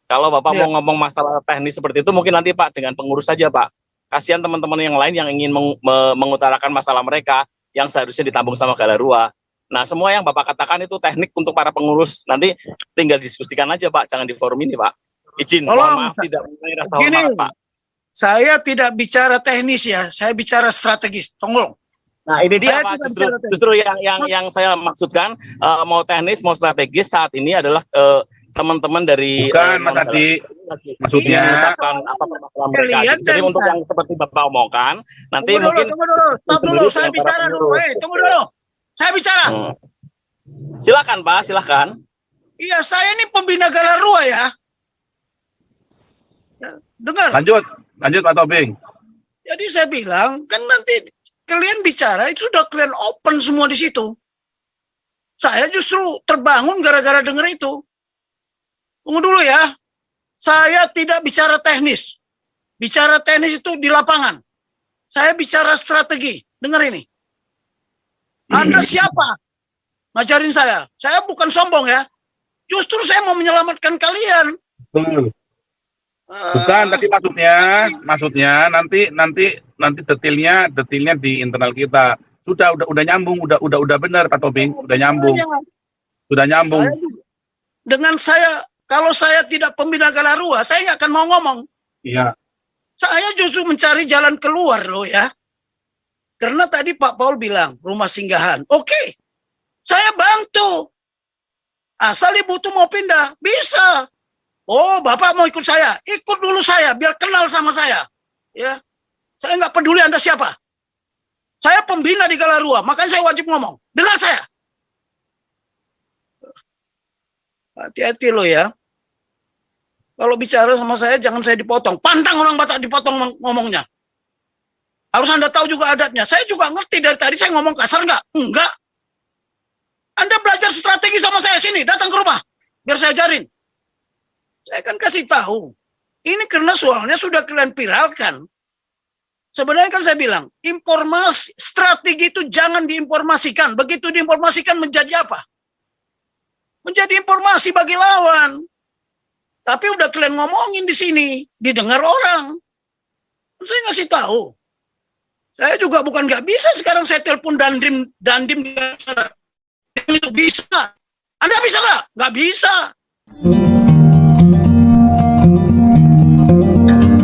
Kalau Bapak mau ngomong masalah teknis seperti itu, mungkin nanti Pak dengan pengurus saja Pak. Kasihan teman-teman yang lain yang ingin mengutarakan masalah mereka yang seharusnya ditanggung sama Galarua. Nah, semua yang Bapak katakan itu teknik untuk para pengurus. Nanti tinggal diskusikan aja Pak, jangan di forum ini Pak. Izin, mohon maaf tidak mengenai rasa hormat Pak. Saya tidak bicara teknis ya, saya bicara strategis. Tolong. Nah ini dia Pak, justru yang saya maksudkan mau teknis mau strategis saat ini adalah teman-teman dari bukan Mas Adi, maksudnya mengucapkan apa permasalahan mereka. Jadi untuk yang seperti Bapak omongkan, nanti mungkin tunggu dulu, stop dulu, saya bicara dulu. Tunggu dulu, saya bicara. Silakan Pak, silakan. Iya, saya ini pembina Galarua ya. Dengar. Lanjut Pak Tobing. Jadi saya bilang kan nanti kalian bicara itu sudah kalian open semua di situ. Saya justru terbangun gara-gara dengar itu. Tunggu dulu ya. Saya tidak bicara teknis. Bicara teknis itu di lapangan. Saya bicara strategi. Dengar ini. Anda siapa? Ngajarin saya. Saya bukan sombong ya. Justru saya mau menyelamatkan kalian. Betul. Bukan tadi maksudnya nanti detailnya di internal kita udah nyambung, udah benar Pak Tobing, udah nyambung. Dengan saya, kalau saya tidak pembina Galarua, saya nggak akan mau ngomong. Iya. Saya justru mencari jalan keluar loh ya. Karena tadi Pak Paul bilang rumah singgahan, oke, saya bantu. Asal ibu tuh mau pindah, bisa. Oh, Bapak mau ikut saya? Ikut dulu saya, biar kenal sama saya. Ya, saya nggak peduli Anda siapa. Saya pembina di Galarua, makanya saya wajib ngomong. Dengar saya. Hati-hati lo ya. Kalau bicara sama saya, jangan saya dipotong. Pantang orang Batak dipotong ngomongnya. Harus Anda tahu juga adatnya. Saya juga ngerti dari tadi saya ngomong kasar nggak? Enggak. Anda belajar strategi sama saya sini, datang ke rumah. Biar saya ajarin. Saya akan kasih tahu. Ini karena soalnya sudah kalian viralkan. Sebenarnya kan saya bilang, informasi strategi itu jangan diinformasikan. Begitu diinformasikan menjadi apa? Menjadi informasi bagi lawan. Tapi udah kalian ngomongin di sini, didengar orang. Saya ngasih tahu. Saya juga bukan nggak bisa sekarang saya telepon dandim itu bisa. Anda bisa nggak? Nggak bisa.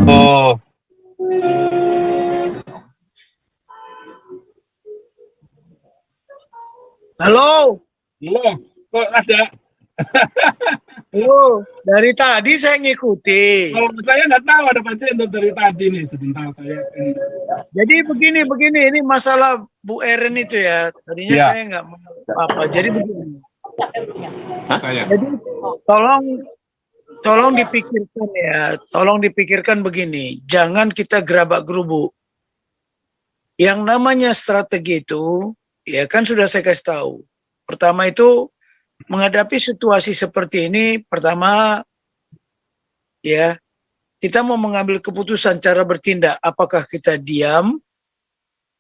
Oh. Halo. Loh, kok ada? Halo, dari tadi saya ngikuti. Oh, saya nggak tahu ada pasien dari tadi nih, sebentar saya. Jadi begini, ini masalah Bu Erin itu ya. Tadinya saya nggak mau apa. Jadi begini. Jadi tolong dipikirkan ya, tolong dipikirkan begini, jangan kita gerabak gerubuk. Yang namanya strategi itu, ya kan sudah saya kasih tahu. Pertama itu, menghadapi situasi seperti ini, pertama, ya, kita mau mengambil keputusan cara bertindak, apakah kita diam,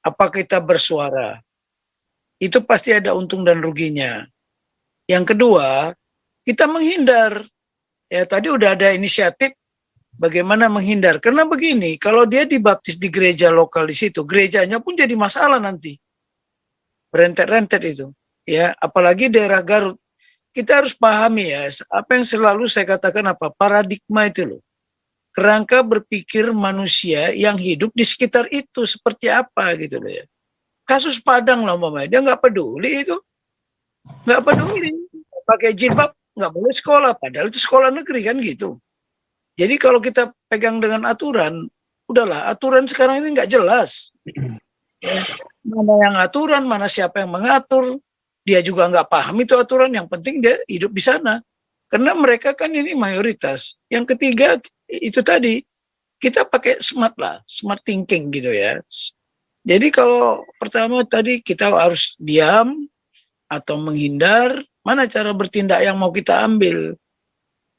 apakah kita bersuara. Itu pasti ada untung dan ruginya. Yang kedua, kita menghindar. Ya tadi udah ada inisiatif bagaimana menghindar. Karena begini, kalau dia dibaptis di gereja lokal di situ, gerejanya pun jadi masalah nanti. Rentet-rentet itu. Ya, apalagi daerah Garut. Kita harus pahami ya, apa yang selalu saya katakan apa? Paradigma itu loh. Kerangka berpikir manusia yang hidup di sekitar itu seperti apa gitu loh ya. Kasus Padang lah umpamanya, dia nggak peduli itu. Nggak peduli. Pakai jilbab nggak boleh sekolah, padahal itu sekolah negeri kan gitu. Jadi kalau kita pegang dengan aturan, udahlah aturan sekarang ini nggak jelas. Mana yang aturan, mana siapa yang mengatur, dia juga nggak paham itu aturan, yang penting dia hidup di sana. Karena mereka kan ini mayoritas. Yang ketiga, itu tadi, kita pakai smart lah, smart thinking gitu ya. Jadi kalau pertama tadi kita harus diam atau menghindar, mana cara bertindak yang mau kita ambil,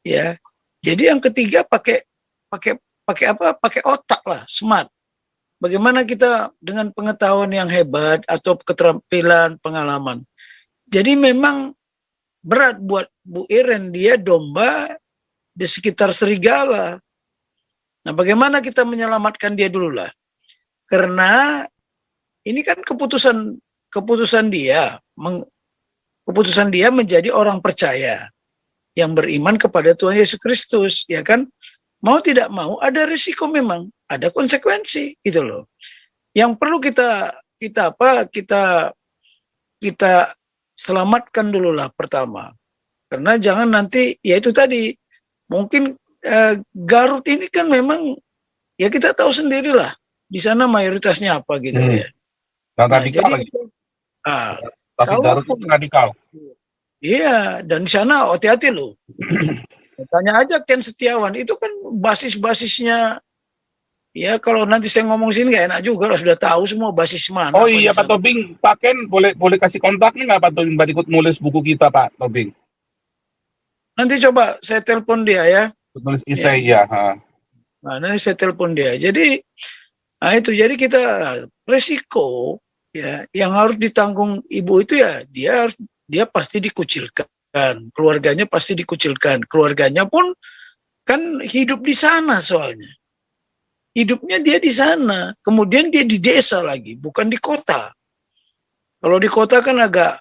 ya. Jadi yang ketiga pakai apa? Pakai otak lah, smart. Bagaimana kita dengan pengetahuan yang hebat atau keterampilan, pengalaman. Jadi memang berat buat Bu Iren, dia domba di sekitar serigala. Nah, bagaimana kita menyelamatkan dia dulu lah? Karena ini kan keputusan dia menjadi orang percaya yang beriman kepada Tuhan Yesus Kristus, ya kan? Mau tidak mau ada risiko, memang ada konsekuensi, gitu loh. Yang perlu kita selamatkan dulu lah pertama. Karena jangan nanti, ya itu tadi, mungkin Garut ini kan memang, ya kita tahu sendirilah di sana mayoritasnya apa gitu ya. Yang Nah, radikal jadi lagi. kalau Garut itu radikal. iya, dan di sana hati-hati loh. Tanya aja Ken Setiawan, itu kan basis-basisnya. Ya kalau nanti saya ngomong sini nggak enak juga, lah, sudah tahu semua basis mana. Oh apa di iya Pak sana. Tobing, Pak Ken boleh kasih kontaknya nggak Pak Tobing buat ikut nulis buku kita Pak Tobing? Nanti coba saya telepon dia ya. Nulis esai ya. Nah, nanti saya telepon dia. Jadi, nah itu jadi kita resiko ya yang harus ditanggung ibu itu ya dia pasti dikucilkan, keluarganya pasti dikucilkan, keluarganya pun kan hidup di sana soalnya. Hidupnya dia di sana, kemudian dia di desa lagi, bukan di kota. Kalau di kota kan agak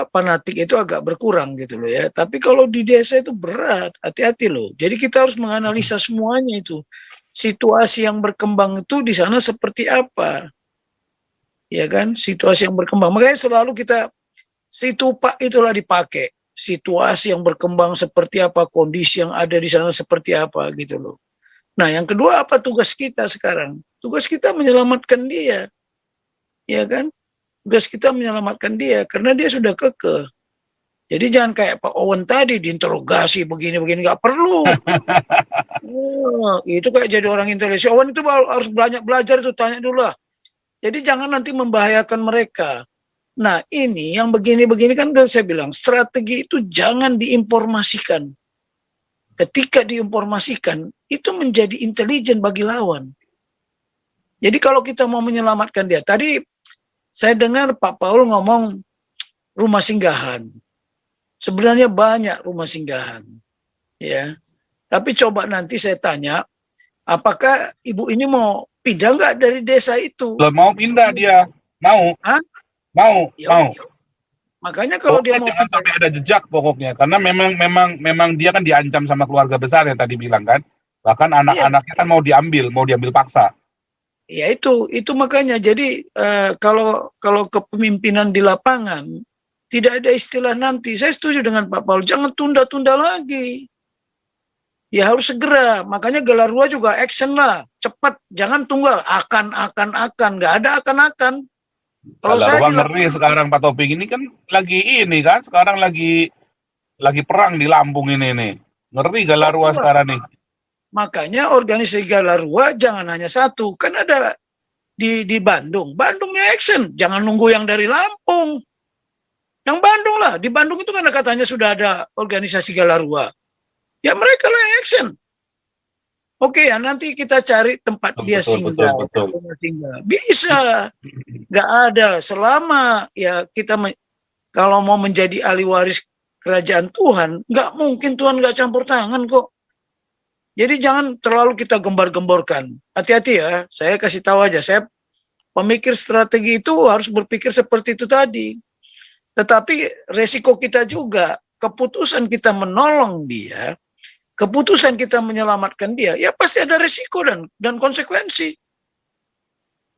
fanatik itu agak berkurang gitu loh ya. Tapi kalau di desa itu berat, hati-hati loh. Jadi kita harus menganalisa semuanya itu. Situasi yang berkembang itu di sana seperti apa? Ya kan? Situasi yang berkembang. Makanya selalu kita situpak itulah dipakai. Situasi yang berkembang seperti apa, kondisi yang ada di sana seperti apa gitu loh. Nah, yang kedua apa tugas kita sekarang? Tugas kita menyelamatkan dia. Ya kan? Tugas kita menyelamatkan dia karena dia sudah kekeh. Jadi jangan kayak Pak Owen tadi diinterogasi begini-begini, nggak perlu. Itu kayak jadi orang intelijen. Owen itu harus banyak belajar itu, tanya dulu lah. Jadi jangan nanti membahayakan mereka. Nah ini yang begini-begini kan udah saya bilang, strategi itu jangan diinformasikan. Ketika diinformasikan, itu menjadi intelijen bagi lawan. Jadi kalau kita mau menyelamatkan dia, tadi saya dengar Pak Paul ngomong rumah singgahan. Sebenarnya banyak rumah singgahan. Ya. Tapi coba nanti saya tanya, apakah ibu ini mau pindah nggak dari desa itu? Mau pindah dia, mau. Hah? Mau, Ya, mau. makanya kalau dia mau jangan sampai ada jejak pokoknya, karena memang dia kan diancam sama keluarga besar yang tadi bilang kan, bahkan anak-anaknya kan mau diambil paksa. Ya itu makanya. Jadi kalau kepemimpinan di lapangan tidak ada istilah nanti. Saya setuju dengan Pak Paul, jangan tunda-tunda lagi. Ya harus segera. Makanya Galarua juga action lah, cepat. Jangan tunggu akan, nggak ada akan. Kalau saya ngeri sekarang Pak Topik ini kan sekarang lagi perang di Lampung ini nih. Ngeri Galarua sekarang nih. Makanya organisasi Galarua jangan hanya satu, kan ada di Bandung. Bandungnya action, jangan nunggu yang dari Lampung. Yang Bandung lah, di Bandung itu kan katanya sudah ada organisasi Galarua. Ya mereka lah yang action. Oke ya, nanti kita cari tempat dia singgah. Bisa, nggak ada. Selama ya kita kalau mau menjadi ahli waris kerajaan Tuhan, nggak mungkin Tuhan nggak campur tangan kok. Jadi jangan terlalu kita gembar-gemborkan. Hati-hati ya, saya kasih tahu aja. Saya pemikir strategi itu harus berpikir seperti itu tadi. Tetapi resiko kita juga, keputusan kita menolong dia, keputusan kita menyelamatkan dia, ya pasti ada resiko dan konsekuensi.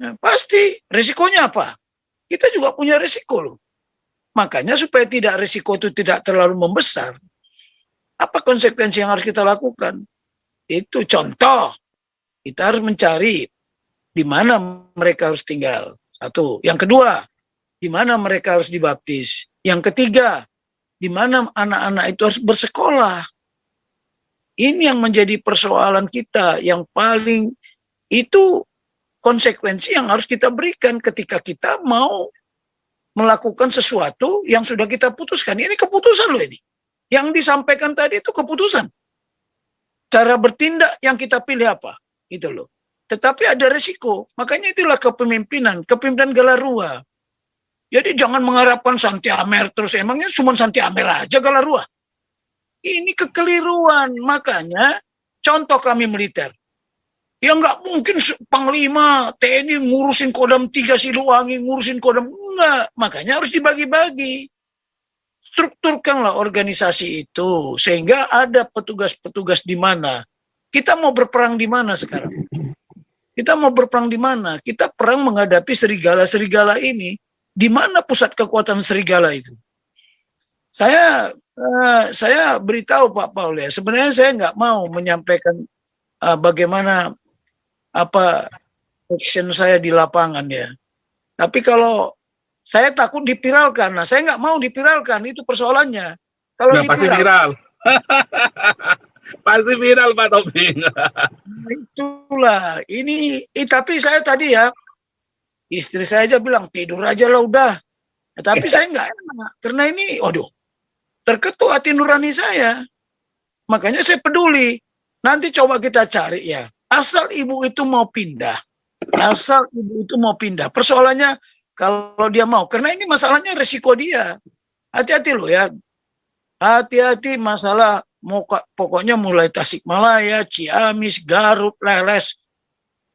Nah, pasti resikonya apa? Kita juga punya resiko loh. Makanya supaya resiko itu tidak terlalu membesar, apa konsekuensi yang harus kita lakukan? Itu contoh, kita harus mencari di mana mereka harus tinggal. Satu. Yang kedua, di mana mereka harus dibaptis. Yang ketiga, di mana anak-anak itu harus bersekolah. Ini yang menjadi persoalan kita, yang paling itu konsekuensi yang harus kita berikan ketika kita mau melakukan sesuatu yang sudah kita putuskan. Ini keputusan loh ini. Yang disampaikan tadi itu keputusan. Cara bertindak yang kita pilih apa? Gitu loh. Tetapi ada resiko. Makanya itulah kepemimpinan Galarua. Jadi jangan mengharapkan Santi Amer terus. Emangnya cuma Santi Amer aja Galarua? Ini kekeliruan. Makanya contoh kami militer. Ya nggak mungkin Panglima TNI ngurusin Kodam 3 Siliwangi, ngurusin Kodam. Enggak. Makanya harus dibagi-bagi. Strukturkanlah organisasi itu. Sehingga ada petugas-petugas di mana. Kita mau berperang di mana sekarang? Kita mau berperang di mana? Kita perang menghadapi serigala-serigala ini. Di mana pusat kekuatan serigala itu? Saya beritahu Pak Paul ya, sebenarnya saya nggak mau menyampaikan bagaimana action saya di lapangan ya. Tapi kalau saya takut dipiralkan, nah saya nggak mau dipiralkan, itu persoalannya. Kalau pasti viral. Pasti viral Pak Tobing. Itulah, tapi saya tadi ya, istri saya aja bilang tidur aja lah udah. Tapi saya nggak enak, karena ini, terketuk hati nurani saya. Makanya saya peduli. Nanti coba kita cari ya. Asal ibu itu mau pindah. Persoalannya kalau dia mau. Karena ini masalahnya resiko dia. Hati-hati loh ya. Hati-hati masalah pokoknya mulai Tasikmalaya, Ciamis, Garut, Leles.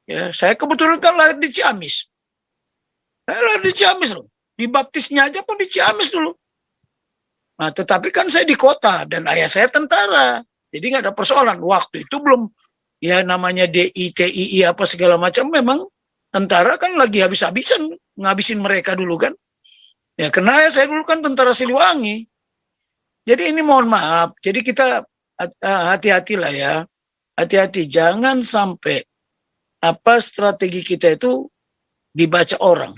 Ya, saya kebetulan kan lahir di Ciamis. Saya lahir di Ciamis loh. Dibaptisnya aja pun di Ciamis dulu. Nah, tetapi kan saya di kota dan ayah saya tentara, jadi nggak ada persoalan. Waktu itu belum ya namanya DI, TII apa segala macam. Memang tentara kan lagi habis-habisan ngabisin mereka dulu kan. Ya karena ayah saya dulu kan tentara Siliwangi. Jadi ini mohon maaf. Jadi kita hati-hatilah ya, hati-hati jangan sampai strategi kita itu dibaca orang.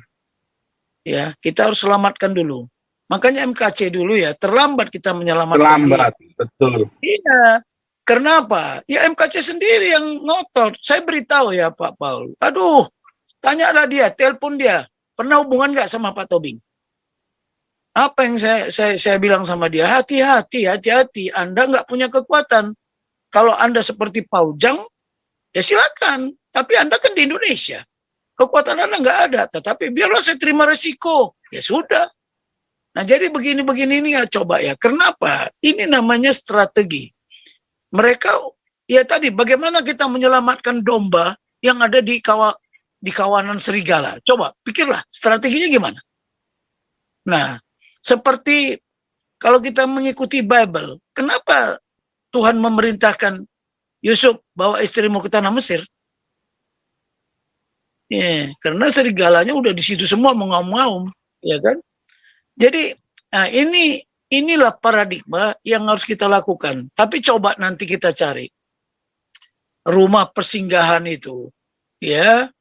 Ya kita harus selamatkan dulu. Makanya MKC dulu ya, terlambat kita menyelamatkan. Terlambat, betul. Iya, kenapa? Ya MKC sendiri yang ngotot. Saya beritahu ya Pak Paul. Aduh, tanyalah dia, telepon dia. Pernah hubungan nggak sama Pak Tobing? Apa yang saya bilang sama dia? Hati-hati. Anda nggak punya kekuatan. Kalau Anda seperti Paujang, ya silakan. Tapi Anda kan di Indonesia. Kekuatan Anda nggak ada. Tetapi biarlah saya terima resiko. Ya sudah. Nah jadi begini-begini ini ya coba ya. Kenapa? Ini namanya strategi. Mereka, ya tadi bagaimana kita menyelamatkan domba yang ada di kawanan serigala. Coba pikirlah strateginya gimana. Nah seperti kalau kita mengikuti Bible, kenapa Tuhan memerintahkan Yusuf bawa istrimu ke tanah Mesir? Ya, karena serigalanya udah di situ semua mengaum-ngaum, ya kan? Jadi inilah paradigma yang harus kita lakukan. Tapi coba nanti kita cari rumah persinggahan itu, ya,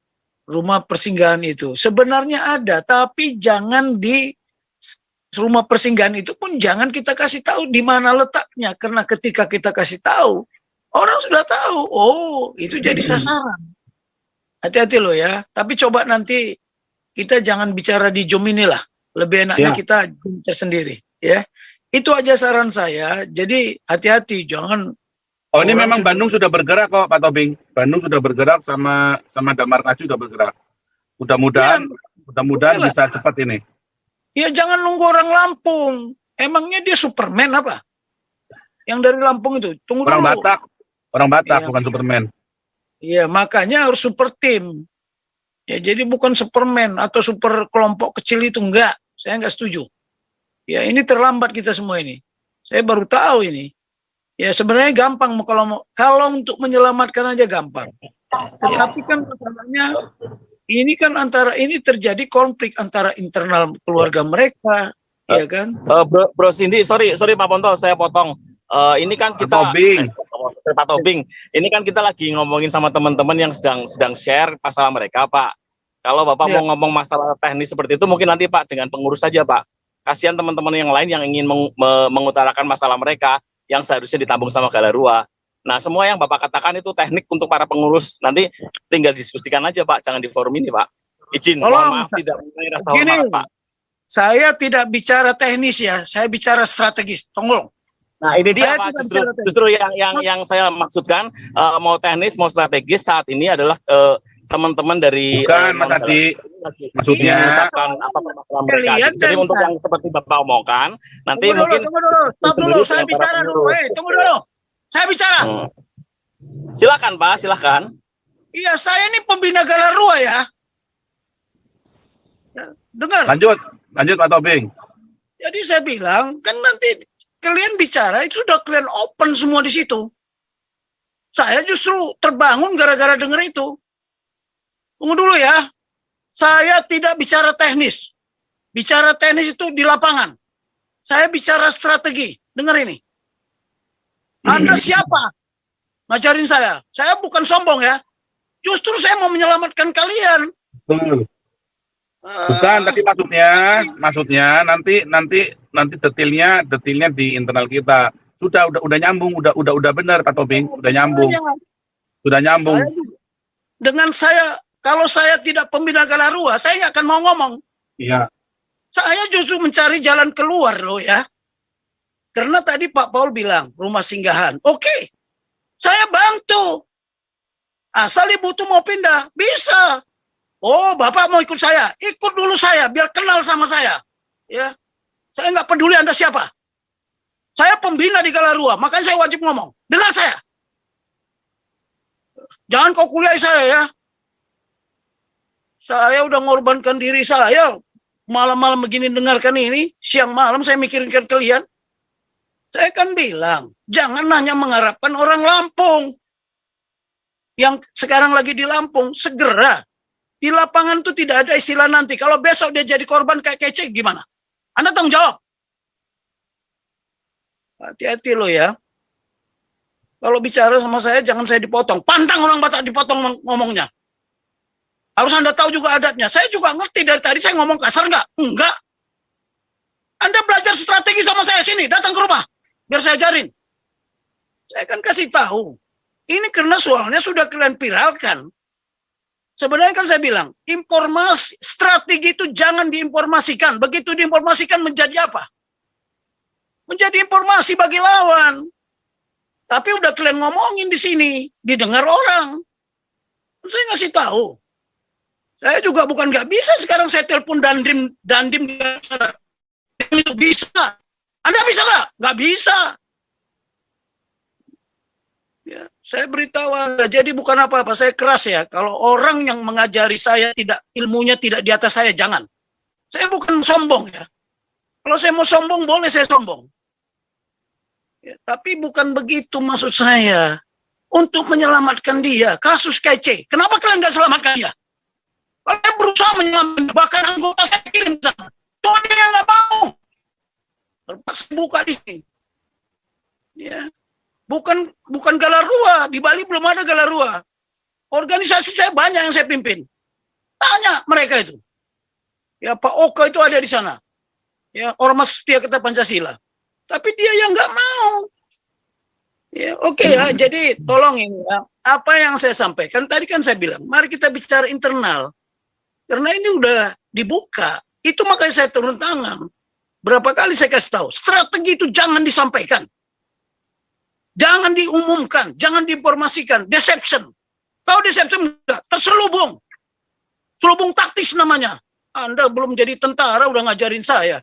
rumah persinggahan itu sebenarnya ada, tapi jangan di rumah persinggahan itu pun jangan kita kasih tahu di mana letaknya, karena ketika kita kasih tahu orang sudah tahu, itu jadi sasaran. Hati-hati loh ya. Tapi coba nanti kita jangan bicara di Zoom inilah. Lebih enaknya kita sendiri ya. Itu aja saran saya. Jadi hati-hati jangan. Ini memang Bandung sudah bergerak kok Pak Tobing. Bandung sudah bergerak sama Damar Kasih sudah bergerak. Mudah-mudahan bisa cepat ini. Ya jangan nunggu orang Lampung. Emangnya dia Superman apa? Yang dari Lampung itu. Tunggu orang dulu. Orang Batak bukan Superman. Iya, makanya harus super tim. Ya jadi bukan Superman atau super kelompok kecil itu enggak. Saya enggak setuju. Ya ini terlambat kita semua ini. Saya baru tahu ini. Ya sebenarnya gampang kalau untuk menyelamatkan aja gampang. Tetapi kan masalahnya ini kan ini terjadi konflik antara internal keluarga mereka, ya kan? Bro Cindy, sorry Pak Ponto, saya potong. Ini kan kita Pak Tobing, ini kan kita lagi ngomongin sama teman-teman yang sedang share masalah mereka, Pak. Kalau Bapak mau ngomong masalah teknis seperti itu, mungkin nanti Pak dengan pengurus saja, Pak. Kasihan teman-teman yang lain yang ingin mengutarakan masalah mereka yang seharusnya ditanggung sama Galarua. Nah, semua yang Bapak katakan itu teknik untuk para pengurus. Nanti tinggal diskusikan aja, Pak. Jangan di forum ini, Pak. Izin, mohon maaf tidak mengenai rasa hormat, Pak. Saya tidak bicara teknis ya, saya bicara strategis. Tolong. Nah, ini dia, Pak. Justru yang saya maksudkan, mau teknis, mau strategis saat ini adalah teman-teman dari bukan Mas Adi, Maksudnya, mengucapkan apa permasalahan mereka. Kalian Jadi dan- untuk yang seperti Bapak omongkan, nanti Tunggu mungkin dulu, stop dulu, sendiri saya dengan para bicara dulu. pengurus. Tunggu dulu, saya bicara. Hmm. Silakan Pak, silakan. Iya, saya ini pembina Galarua ya. Dengar, lanjut Pak Tobing. jadi saya bilang, kan nanti kalian bicara, itu sudah kalian open semua di situ. Saya justru terbangun gara-gara dengar itu. Tunggu dulu ya, saya tidak bicara teknis. Bicara teknis itu di lapangan. Saya bicara strategi. Dengar ini. Anda siapa? Ngajarin saya. Saya bukan sombong ya. Justru saya mau menyelamatkan kalian. Betul. Bukan, tadi maksudnya nanti detailnya di internal kita. Udah nyambung, udah benar Pak Tobing, udah nyambung. Sudah nyambung. Dengan saya, kalau saya tidak pembina Galarua, saya nggak akan mau ngomong. Iya. Saya justru mencari jalan keluar loh ya. Karena tadi Pak Paul bilang rumah singgahan. Oke, saya bantu. Asal ibu tuh mau pindah, bisa. Oh, Bapak mau ikut saya? Ikut dulu saya, biar kenal sama saya. Ya, saya nggak peduli Anda siapa. Saya pembina di Galarua, makanya saya wajib ngomong. Dengar saya. Jangan kau kuliah saya ya. Saya udah ngorbankan diri saya. Malam-malam begini dengarkan ini, siang malam saya mikirin kalian. Saya kan bilang, jangan hanya mengharapkan orang Lampung. Yang sekarang lagi di Lampung, segera. Di lapangan itu tidak ada istilah nanti. Kalau besok dia jadi korban kayak kece, gimana? Anda tanggung jawab. Hati-hati lo ya. Kalau bicara sama saya, jangan saya dipotong. Pantang orang Batak dipotong ngomongnya. Harus Anda tahu juga adatnya. Saya juga ngerti dari tadi saya ngomong kasar nggak? Enggak. Anda belajar strategi sama saya sini. Datang ke rumah. Biar saya ajarin. Saya kan kasih tahu. Ini karena soalnya sudah kalian viralkan. Sebenarnya kan saya bilang, informasi strategi itu jangan diinformasikan. Begitu diinformasikan menjadi apa? Menjadi informasi bagi lawan. Tapi udah kalian ngomongin di sini, didengar orang. Saya ngasih tahu. Saya juga bukan nggak bisa sekarang saya telepon dandim itu bisa. Anda bisa nggak? Nggak bisa. Ya, saya beritahu Anda, jadi bukan apa-apa, saya keras ya. Kalau orang yang mengajari saya ilmunya tidak di atas saya, jangan. Saya bukan sombong ya. Kalau saya mau sombong, boleh saya sombong. Ya, tapi bukan begitu maksud saya. Untuk menyelamatkan dia, kasus kece. Kenapa kalian nggak selamatkan dia? Kalian berusaha menyelamatkan, bahkan anggota saya kirim ke sana. Cuma dia nggak mau. Terpaksa buka di sini. Ya. Bukan Galarua, di Bali belum ada Galarua. Organisasi saya banyak yang saya pimpin. Tanya mereka itu. Ya Pak Oka itu ada di sana. Ya Ormas Setia Kata Pancasila. Tapi dia yang nggak mau. Ya oke ya. Jadi tolong ini ya. Apa yang saya sampaikan tadi kan saya bilang, mari kita bicara internal. Karena ini udah dibuka. Itu makanya saya turun tangan. Berapa kali saya kasih tahu, strategi itu jangan disampaikan. Jangan diumumkan, jangan diinformasikan, deception. Tahu deception enggak? Terselubung. Selubung taktis namanya. Anda belum jadi tentara udah ngajarin saya.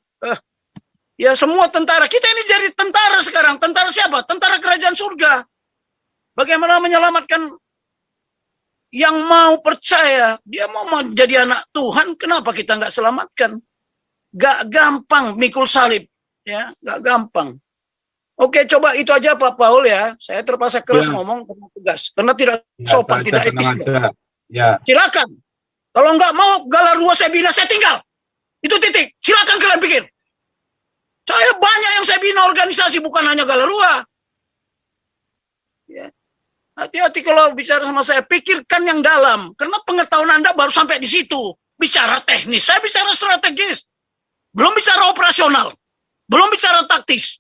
Ya semua tentara, kita ini jadi tentara sekarang. Tentara siapa? Tentara kerajaan surga. Bagaimana menyelamatkan yang mau percaya, dia mau menjadi anak Tuhan, kenapa kita nggak selamatkan? Gak gampang mikul salib, ya, gak gampang. Oke, coba itu aja Pak Paul ya. Saya terpaksa keras ngomong karena tegas, karena tidak sopan, tidak etis. Ya. Silakan. Kalau nggak mau Galarua saya bina, saya tinggal. Itu titik. Silakan kalian pikir. Saya banyak yang saya bina organisasi, bukan hanya Galarua. Ya. Hati-hati kalau bicara sama saya, pikirkan yang dalam. Karena pengetahuan Anda baru sampai di situ. Bicara teknis, saya bicara strategis. Belum bicara operasional. Belum bicara taktis.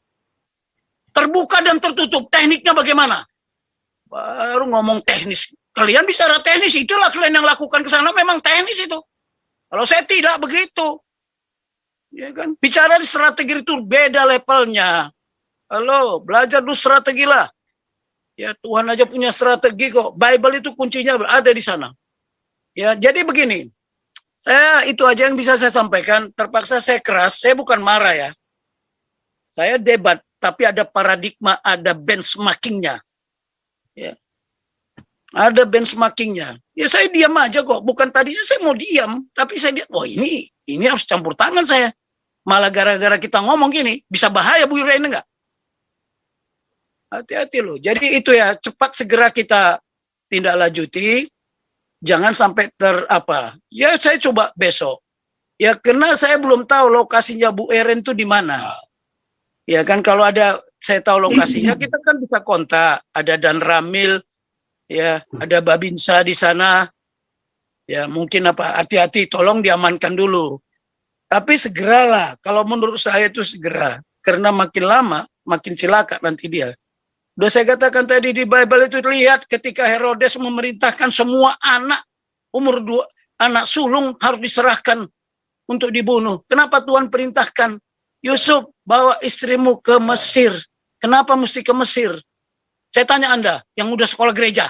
Terbuka dan tertutup, tekniknya bagaimana? Baru ngomong teknis. Kalian bicara teknis, itulah kalian yang lakukan ke sana, memang teknis itu. Kalau saya tidak begitu. Ya kan? Bicara di strategi itu beda levelnya. Halo, belajar dulu strategi lah. Ya Tuhan aja punya strategi kok. Bible itu kuncinya ada di sana. Ya, jadi begini. Saya itu aja yang bisa saya sampaikan. Terpaksa saya keras, saya bukan marah ya. Saya debat, tapi ada paradigma, ada benchmarkingnya. Ya. Ada benchmarkingnya. Ya saya diam aja kok. Bukan tadinya saya mau diam, tapi saya lihat, wah ini harus campur tangan saya. Malah gara-gara kita ngomong gini, bisa bahaya Bu Yuraina enggak? Hati-hati loh. Jadi itu ya, cepat segera kita tindak lanjuti. Jangan sampai ya saya coba besok. Ya karena saya belum tahu lokasinya Bu Eren itu di mana. Ya kan kalau ada saya tahu lokasinya, kita kan bisa kontak. Ada Dan Ramil, ya ada Babinsa di sana. Ya mungkin hati-hati, tolong diamankan dulu. Tapi segeralah, kalau menurut saya itu segera. Karena makin lama, makin celaka nanti dia. Udah saya katakan tadi di Bible itu, lihat ketika Herodes memerintahkan semua anak umur 2, anak sulung harus diserahkan untuk dibunuh. Kenapa Tuhan perintahkan? Yusuf, bawa istrimu ke Mesir. Kenapa mesti ke Mesir? Saya tanya Anda, yang udah sekolah gereja.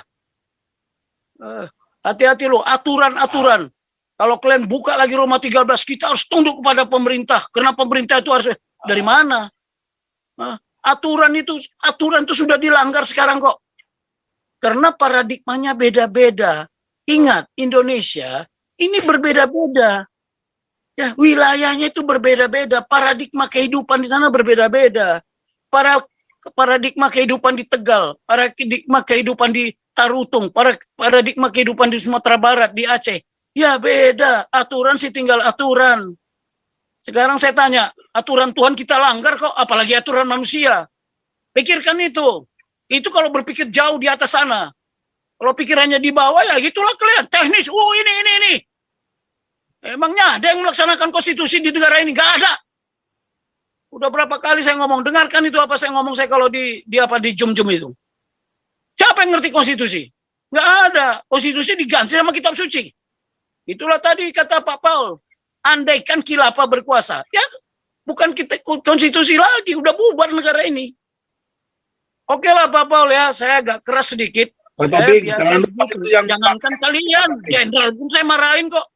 Hati-hati loh, aturan-aturan. Kalau kalian buka lagi Roma 13, kita harus tunduk kepada pemerintah. Karena pemerintah itu harus, dari mana? Aturan itu sudah dilanggar sekarang kok. Karena paradigmanya beda-beda. Ingat, Indonesia ini berbeda-beda. Ya, wilayahnya itu berbeda-beda. Paradigma kehidupan di sana berbeda-beda. Paradigma kehidupan di Tegal, paradigma kehidupan di Tarutung, paradigma kehidupan di Sumatera Barat, di Aceh. Ya beda, aturan sih tinggal aturan. Sekarang saya tanya, aturan Tuhan kita langgar kok, apalagi aturan manusia. Pikirkan itu. Itu kalau berpikir jauh di atas sana. Kalau pikirannya di bawah, ya itulah kalian. Teknis, ini. Emangnya ada yang melaksanakan konstitusi di negara ini? Gak ada. Udah berapa kali saya ngomong, dengarkan itu apa saya ngomong saya kalau di Zoom itu. Siapa yang ngerti konstitusi? Gak ada. Konstitusi diganti sama kitab suci. Itulah tadi kata Pak Paul. Andaikan khilafah berkuasa. Ya bukan kita konstitusi lagi. Udah bubar negara ini. Oke lah Pak Paul ya. Saya agak keras sedikit. Jangankan kalian. Jenderal pun saya marahin kok.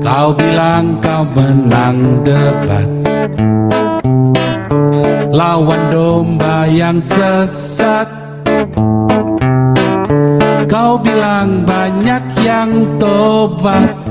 Kau bilang kau menang debat lawan domba yang sesat. Kau bilang banyak yang tobat